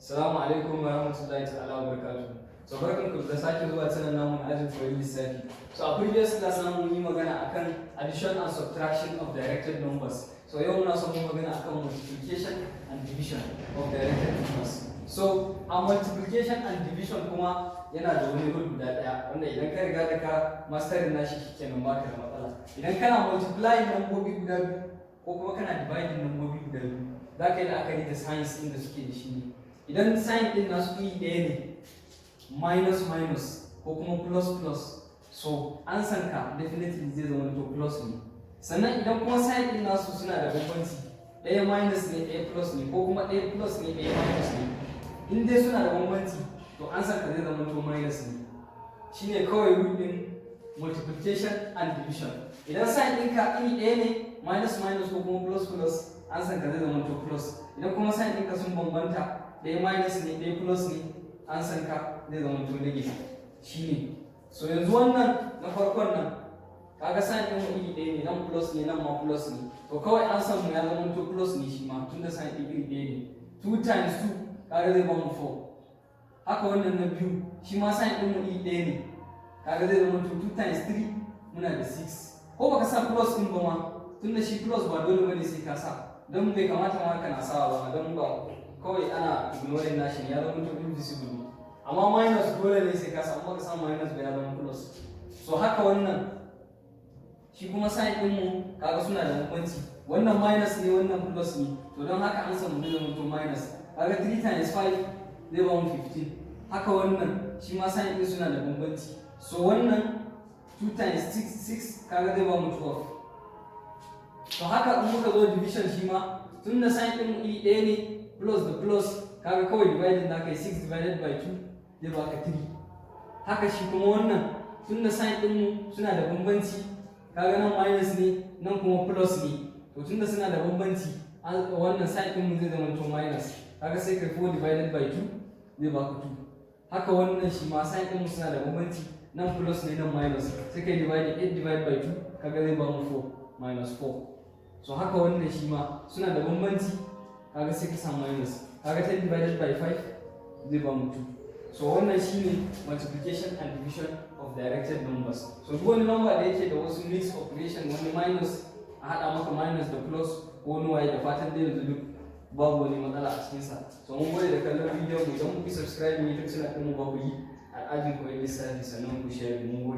Assalamu alaikum wa rahmatullahi ta'ala wa barakatuh. So barkanku da sake zuwa channel namu na ajin koyon lissafi. So a previous class namu mun yi magana akan addition and subtraction of directed numbers. So yau muna son mu magana akan multiplication and division of directed numbers. So a multiplication and division kuma yana da wani rule guda daya wanda idan ka riga da ka master nashi kenan baka da matsala. Idan kana multiplying nambobi guda biyu ko kuma kana dividing nambobi guda biyu, za ka yi la'akari da signs ɗin da suke da shi ne. Idan sign ɗin nasu iri ɗaya ne, minus minus ko kuma plus plus, so ansan ka definitely zai zama to plus ne. Sannan idan kuma sign ɗin nasu suna da bambanci, ɗaya minus ne ɗaya plus ne ko kuma ɗaya plus ne ɗaya minus ne, in dai suna da bambanci to ansan ka zai zama to minus ne. Shine kawai rule ɗin multiplication and division. Idan sign ɗinka iri ɗaya ne, minus minus ko kuma plus plus, ansan ka zai zama to plus. Idan kuma sign ɗinka sun bambanta, ɗaya minus ne ɗaya plus ne, ansan ka zai zama to negative. Shine so yanzu wannan na farkon nan kaga sign ɗin mu iri ɗaya ne, nan plus ne nan ma plus ne, to kawai ansan mu ya zama to plus ne shi ma tunda sign ɗin iri ɗaya ne. 2 times 2 kaga zai bamu 4. Haka wannan na biyu shi ma sign ɗin mu iri ɗaya ne, kaga zai zama to 2 times 3 muna da 6. Ko baka sa plus ɗin ba ma, tunda shi plus ba dole bane sai ka sa, don bai kamata ma kana sawa ba, don ba kawai ana ignoring nashi ya zama to invisible. Amma minus dole ne sai ka samu, baka samu minus ba ya zama plus. So haka wannan shi kuma sign din mu kaga suna da bambanci, wannan minus ne wannan plus ne, to don haka an samu zai zama to minus. Kaga 3 times 5 zai ba mu 15. Haka wannan shi ma sign din suna da bambanci, so wannan 2 times 6 kaga zai ba mu 12. To haka in muka zo division shi ma tunda sign din mu iri ɗaya ne, plus da plus kaga kawai dividing da kai 6 divided by 2 zai baka 3. Haka shi kuma wannan tunda sign din mu suna da bambanci, kaga nan minus ne nan kuma plus ne, to tunda suna da bambanci wannan sign din mu zai zama to minus, kaga sai kai 4 divided by 2 zai baka 2. Haka wannan shi ma sign din mu suna da bambanci, nan plus ne nan minus, sai kai dividing 8 divided by 2 kaga zai ba mu 4 minus 4. So haka wannan shi ma suna da bambanci, kaga sai ka samu minus, kaga 10 divided by 5 zai ba mu 2. So wannan shine multiplication and division of directed numbers. So duk wani number da yake da wasu mixed operation, wani minus a haɗa maka minus da plus ko wani waye, da fatan dai yanzu duk babu wani matsala a cikinsa. So mun gode da kallon bidiyon mu, idan ku subscribe ne duk suna ɗin mu ba ku yi a ajin koyon lissafi sannan ku share. Mun gode.